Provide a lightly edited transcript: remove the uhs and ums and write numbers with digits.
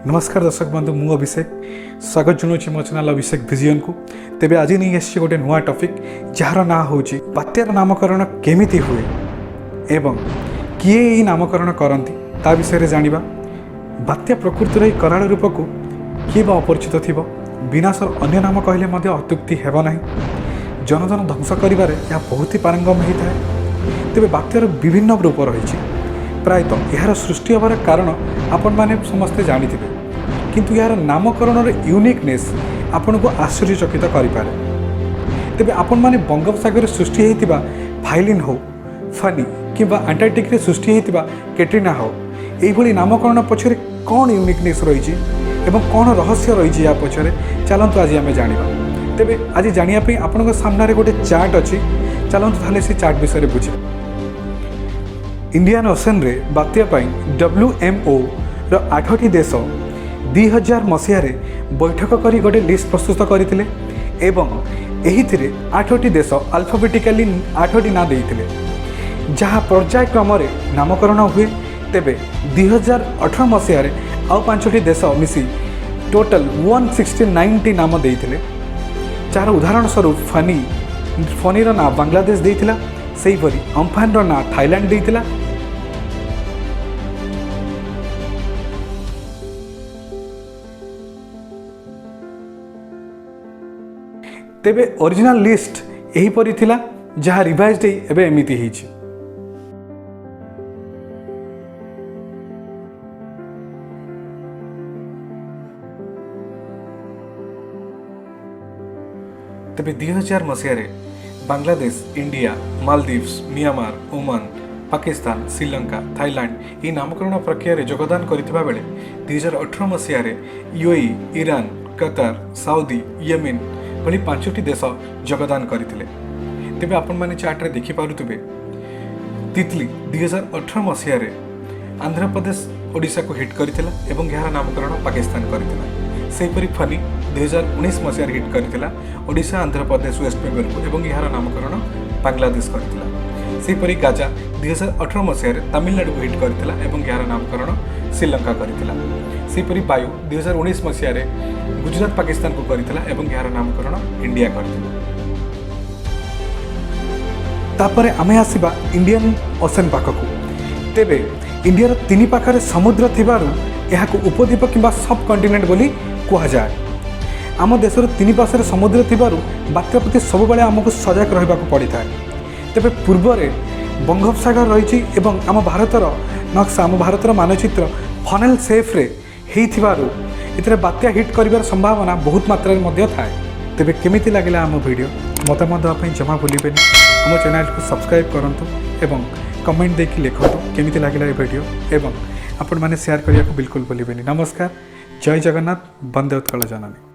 नमस्कार दर्शक बंधु मु अभिषेक स्वागत जनाऊँ मो चैनल अभिषेक विजयन को। तेबे आज नहीं आसी गोटे नुआ टॉपिक जार ना हूँ बात्यार नामकरण केमिति हुए एवं किए यही नामकरण करती ता विषय जानिबा। बात्या प्रकृतिर कराल रूप को किए बा अपरिचित थी विनाशर अन्य नाम कहले मध्य अत्युक्ति हेब नहीं। जनजन ध्वंस करिबारे यह बहुत ही पारंगम होता है। तेबे बात्यार विभिन्न रूप रही प्रायतः यार सृष्टि हबार कारण आपण मैंने समस्ते जानिथिबे, किंतु यार नामकरण यूनिकनेस आपन को आश्चर्यचकित करिपारे। तेबे आपण माने बंगोपसागर सृष्टि हेतिबा फाइलिन हो, फनी किंबा अंटार्कटिक रे सृष्टि हेतिबा कैटरीना हो, एभली नामकरण पछरे कौन यूनिकनेस रही एवं कौन रहस्य रही या पछरे चलंतु आज आमे जानिबा। तेबे आज जानिया पे आपन सामने गोटे चार्ट अछि, चलंतु थाले से चार्ट विषय बुझे। इंडियन ओशन रे बात्या WMO रो 8टी देश 2000 मसीह बैठक करी गोटे लिस्ट प्रस्तुत करथिले एवं एहिथिरे 8टी देश अल्फाबेटिकली 8टी ना देइथिले जहाँ पर्यायक्रम रे नामकरण हुए। तेबे 2018 मसीह आउ 5टी देश मिसी टोटल 169 नाम देइथिले। चार उदाहरण स्वरूप फनीर ना बांग्लादेश देइथिला, सेहीपरि अम्फान ना थाईलैंड देइथिला। तेबे ओरिजिनल लिस्ट यही परी थिला जहाँ रिवाइज एबे एमिति हिची। तेबे 2000 मसीह Bangladesh, India, Maldives, Myanmar, Oman, Pakistan, Sri Lanka, Thailand ये नामकरण प्रक्रिया योगदान करथिबा बेले 2018 मसीह UAE, Iran, Qatar, Saudi, Yemen भली 5टी देश योगदान करथिले। तेबे आपण माने चार्ट रे देखि पारुतबे तितली 2018 मसीह आंध्र प्रदेश ओडिशा को हिट करथिला एवं यार नामकरण पाकिस्तान करथिला। सेहीपरि फनी 2019 मसीह हिट करथिला ओडिशा, आंध्र प्रदेश, वेस्ट बेंगल को एवं यार नामकरण बांग्लादेश करथिला। सेहीपरि गाजा 2018 मसीह तमिलनाडु को हिट करथिला एवं यार नामकरण श्रीलंका करथिला। सेहीपरि वायु 2019 मसीह गुजरात पाकिस्तान को करथिला एवं यार नामकरण इंडिया करथिला। तापरे आमे आसीबा इंडियन ओशन पाखकु। तेबे इंडियार 3 पाखरे समुद्र थिबारु एहाको उपद्वीप किंबा सब कॉन्टिनेंट बोली कुहा जाय। आम देशर 3 पार्श्वर समुद्र थिबारु बात्या प्रति सब बेले आमको सजग रहिबाको पड़िथाय। तेबे पूर्वरे बंगोपसागर रही एवं आम भारतर नक्शा, आम भारतर मानचित्र फनेल सेफ रे हेइथिबारु इतरे बात्या हिट करिवार संभावना बहुत मात्रा मध्ये थाए। तेबे केमिति लागिला आम वीडियो मतामत देवा पई जमा भूलिबेनी। आम चैनल को सब्सक्राइब करंतु एवं कमेंट देकी लिखतु केमिति लागिला ए वीडियो एवं आपण माने शेयर करिया को बिल्कुल भूलिबेनी। नमस्कार, जय जगन्नाथ, वंदे उत्कल जननी।